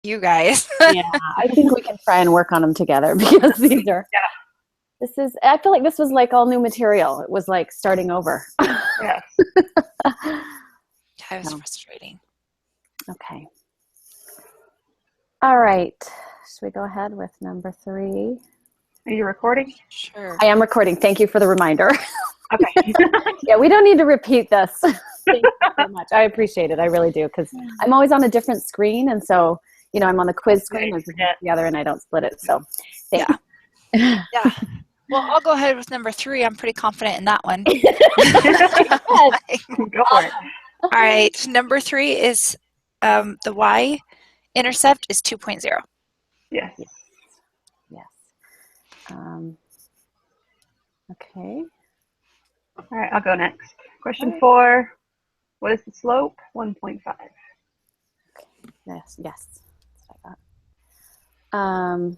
you guys. Yeah, I think we can try and work on them together because these are. Yeah. I feel like this was like all new material. It was like starting over. Yes. That was frustrating. Okay. All right. Should we go ahead with number 3? Are you recording? Sure. I am recording. Thank you for the reminder. Okay. Yeah, we don't need to repeat this. Thank you so much. I appreciate it. I really do, because I'm always on a different screen, and so I'm on the quiz screen and the other, and I don't split it. So, yeah. Yeah. Well, I'll go ahead with number 3. I'm pretty confident in that one. Go for it. All right. Number 3 is the y-intercept is 2.0. Yes. Yes. Okay. All right, I'll go next. Question 4. What is the slope? 1.5. Yes. That's what I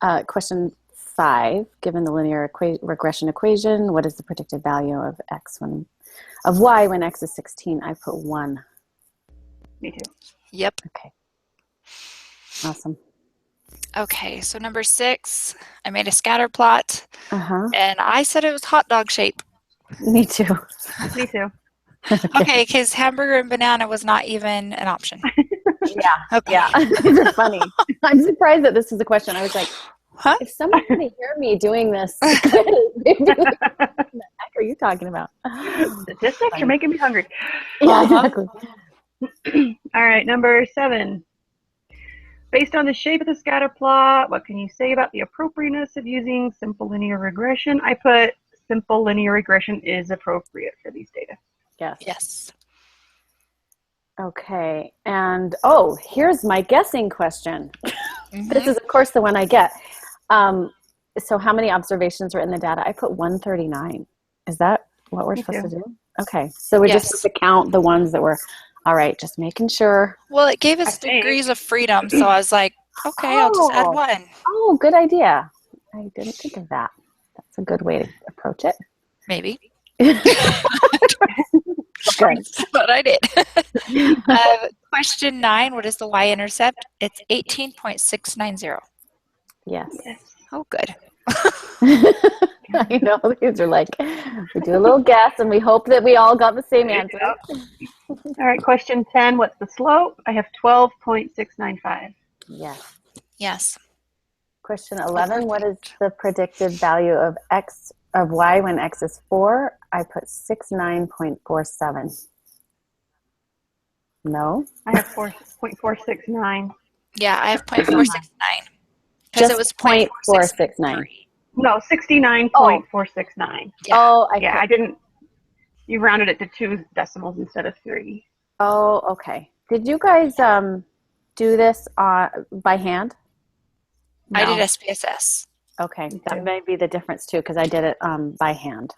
got. Question 5. Given the linear regression equation, what is the predicted value of y when x is 16? I put 1. Me too. Yep. Okay. Awesome. Okay, so number 6, I made a scatter plot, and I said it was hot dog shape. Me too. Me too. Okay, because hamburger and banana was not even an option. Yeah. Okay. Yeah. These are funny. I'm surprised that this is a question. I was like, if someone can hear me doing this, they'd be like, what the heck are you talking about? Statistics are making me hungry. Yeah, exactly. All right, number 7. Based on the shape of the scatter plot, what can you say about the appropriateness of using simple linear regression? I put simple linear regression is appropriate for these data. Yes. Yes. Okay. And, here's my guessing question. This is, of course, the one I get. So how many observations are in the data? I put 139. Is that what we're supposed to do? Okay. So we're just supposed to count the ones that were, all right, just making sure. Well, it gave us degrees of freedom, so I was like, okay, I'll just add 1. Oh, good idea. I didn't think of that. That's a good way to approach it. Maybe. Good. That's what I did. Question 9, what is the y-intercept? It's 18.690. Yes. Oh, good. I know, these are like, we do a little guess and we hope that we all got the same answer. All right, question 10, what's the slope? I have 12.695. Yes. Yes. Question 11, what is the predicted value of y when x is 4? I put 69.47. No? I have 4.469. Yeah, I have 0.469. Because it was 0.469. No, 69.469. I didn't. You rounded it to 2 decimals instead of 3. Oh, okay. Did you guys do this by hand? No. I did SPSS. Okay, that may be the difference too, because I did it by hand.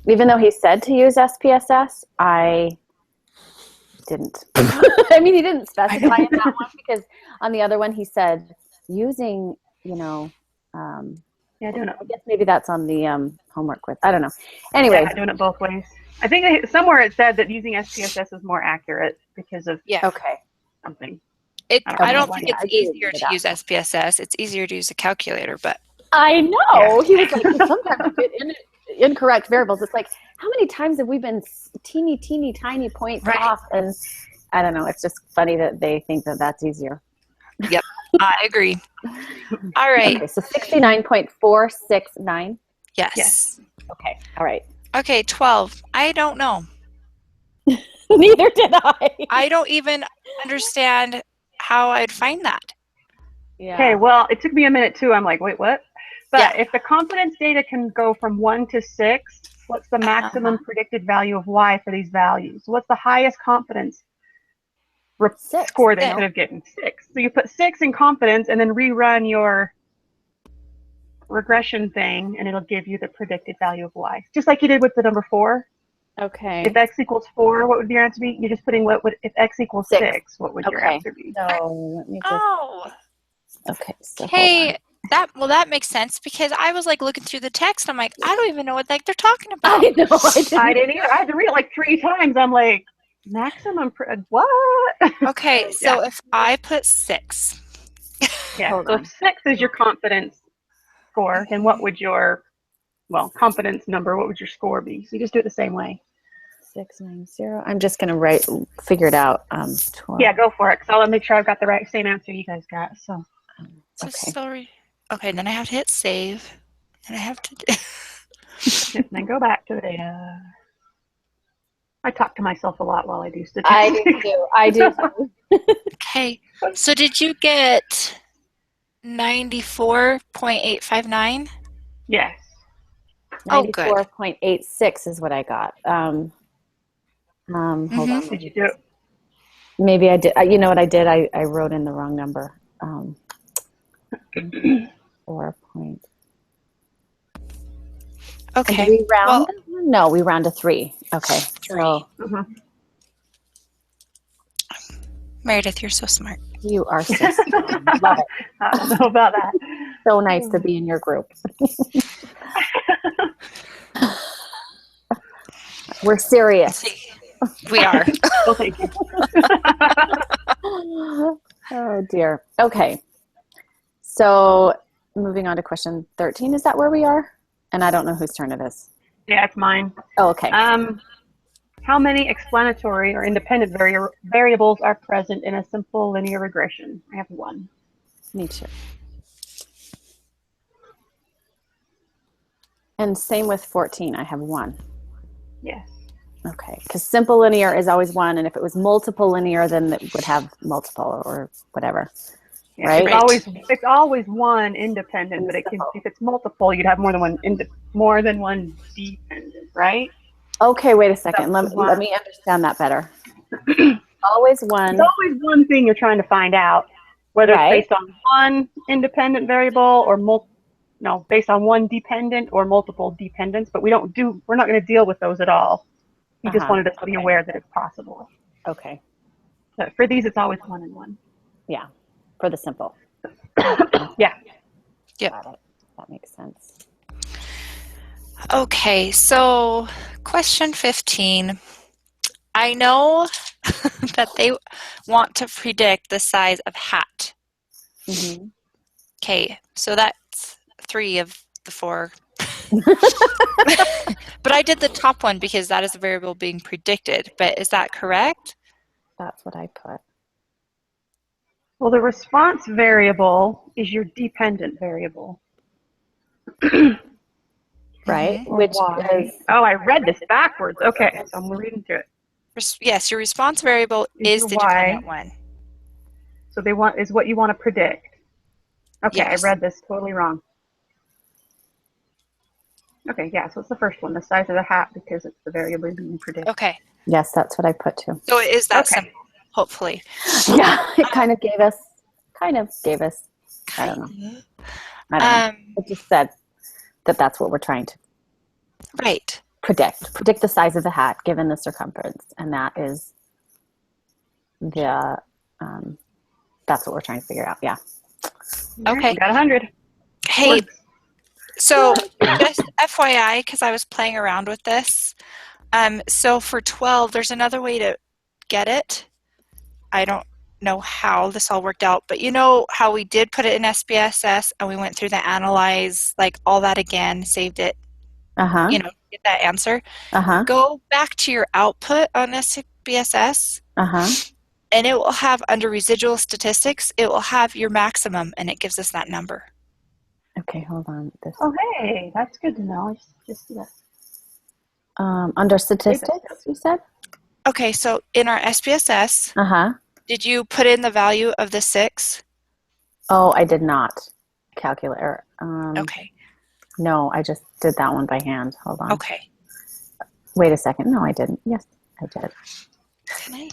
Even though he said to use SPSS, I didn't. I mean, he didn't specify in that one, because on the other one he said using, I don't know. I guess maybe that's on the homework quiz. I don't know. Anyway. Doing it both ways. I think somewhere it said that using SPSS is more accurate because of something. I don't think it's easier to use SPSS. It's easier to use a calculator, but. I know. He was like, sometimes incorrect variables. It's like, how many times have we been teeny tiny points off? And I don't know. It's just funny that they think that that's easier. Yep. I agree. All right. Okay, so 69.469. Yes. Okay. All right. Okay, 12. I don't know. Neither did I. I don't even understand how I'd find that. Yeah. Okay, well, it took me a minute too. I'm like, wait, what? But if the confidence data can go from 1 to 6, what's the maximum predicted value of y for these values? What's the highest confidence score they could have gotten? 6. So you put 6 in confidence and then rerun your regression thing, and it'll give you the predicted value of y. Just like you did with the number 4. Okay. If x equals 4, what would your answer be? You're just putting if x equals 6, what would your answer be? So let me just. Okay. So hey, that makes sense, because I was like looking through the text. I'm like, I don't even know what they're talking about. I know. I didn't either. I had to read it like 3 times. I'm like, Maximum, what? Okay, so if I put 6. Yeah, so if 6 is your confidence score, then what would your, confidence number, what would your score be? So you just do it the same way. 690. I'm just going to figure it out. 12. Yeah, go for it. So I'll make sure I've got the same answer you guys got. So. Okay. Okay, then I have to hit save. And I have to And then go back to the data. I talk to myself a lot while I do statistics. I do too. Okay, so did you get 94.859? Yes. Oh, good. 94.86 is what I got. Hold on. Did you do it? Maybe I did. You know what I did? I wrote in the wrong number. 4 point. Okay. And do we round? No, we round to 3. Okay. 3. So, Meredith, you're so smart. you are so smart. Love it. I don't know about that. So nice to be in your group. We're serious. We are. Well, thank you. Oh dear. Okay. So moving on to question 13. Is that where we are? And I don't know whose turn it is. Yeah, it's mine. Oh, okay. How many explanatory or independent variables are present in a simple linear regression? I have 1. Me too. And same with 14. I have 1. Yes. Okay, because simple linear is always 1, and if it was multiple linear, then it would have multiple or whatever. Yeah, right? It's always 1 independent, but if it's multiple, you'd have more than one dependent, right? Okay, wait a second. Let me understand that better. Always 1. There's always one thing you're trying to find out, whether it's based on 1 independent variable or based on 1 dependent or multiple dependents. But we're not going to deal with those at all. We just wanted us to be aware that it's possible. Okay. But for these, it's always 1 and 1. Yeah, for the simple. Yeah. Yep. Got it. That makes sense. Okay, so question 15. I know that they want to predict the size of hat. Mm-hmm. Okay, so that's 3 of the 4. But I did the top one because that is the variable being predicted. But is that correct? That's what I put. Well, the response variable is your dependent variable. Right? Mm-hmm. Which is... Oh, I read this backwards. Okay, so I'm reading through it. Yes, your response variable is the dependent one. So is what you want to predict. Okay, yes. I read this totally wrong. Okay, yeah, so it's the first one, the size of the hat, because it's the variable being predicted. Okay. Yes, that's what I put too. So it is that simple, hopefully. Yeah, it kind of gave us, I don't know. It just said that that's what we're trying to predict the size of the hat given the circumference, and that is the that's what we're trying to figure out. Yeah. Okay. You got 100. Hey, so just FYI, because I was playing around with this, so for 12, there's another way to get it. I don't know how this all worked out, but you know how we did put it in SPSS and we went through the analyze, like all that again, saved it, get that answer. Go back to your output on SPSS, and it will have, under residual statistics, it will have your maximum, and it gives us that number. Okay, hold on. Oh, hey, that's good to know. Just do that. Under statistics, you said? Okay, so in our SPSS, did you put in the value of the 6? Oh, I did not calculate. Okay. No, I just did that one by hand. Hold on. Okay. Wait a second. No, I didn't. Yes, I did.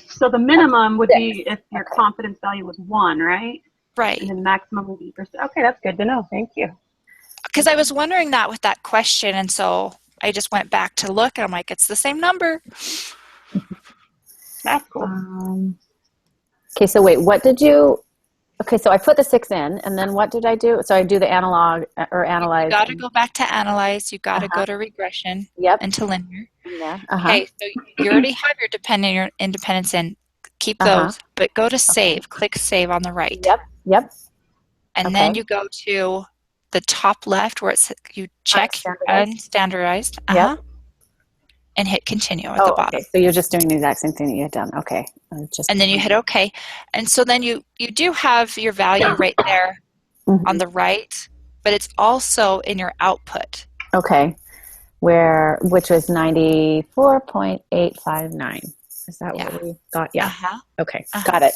So the minimum would be if your confidence value was 1, right? Right. And then the maximum would be percent. Okay, that's good to know. Thank you. Because I was wondering that with that question, and so I just went back to look, and I'm like, it's the same number. That's cool. Okay, so wait, what did you... Okay, so I put the 6 in, and then what did I do? So I do the analog or analyze. You got to go back to analyze. You got to go to regression and to linear. Yeah. Uh-huh. Okay, so you already have your dependent, your independents in. Keep those, but go to save. Click save on the right. Yep. And then you go to the top left where it's you check unstandardized. Yep. And hit continue at the bottom. Okay. So you're just doing the exact same thing that you had done. Okay. And then you hit OK. And so then you do have your value right there on the right, but it's also in your output. Okay. Which was 94.859. Is that what we thought? Yeah. Okay. Got it.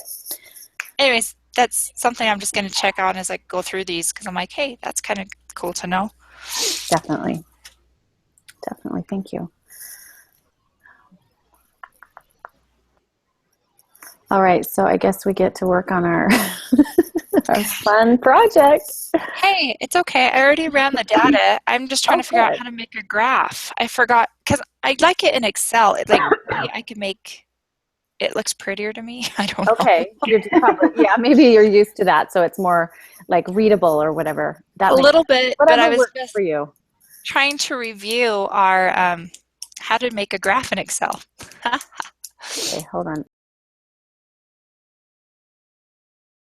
Anyways, that's something I'm just going to check on as I go through these because I'm like, hey, that's kind of cool to know. Definitely. Thank you. All right. So I guess we get to work on our our fun project. Hey, it's okay. I already ran the data. I'm just trying to figure out how to make a graph. I forgot because I like it in Excel. I can make it looks prettier to me. I don't know. Okay. You're probably, maybe you're used to that. So it's more like readable or whatever. That a little bit, but I was just for you. Trying to review our how to make a graph in Excel. Okay, hold on.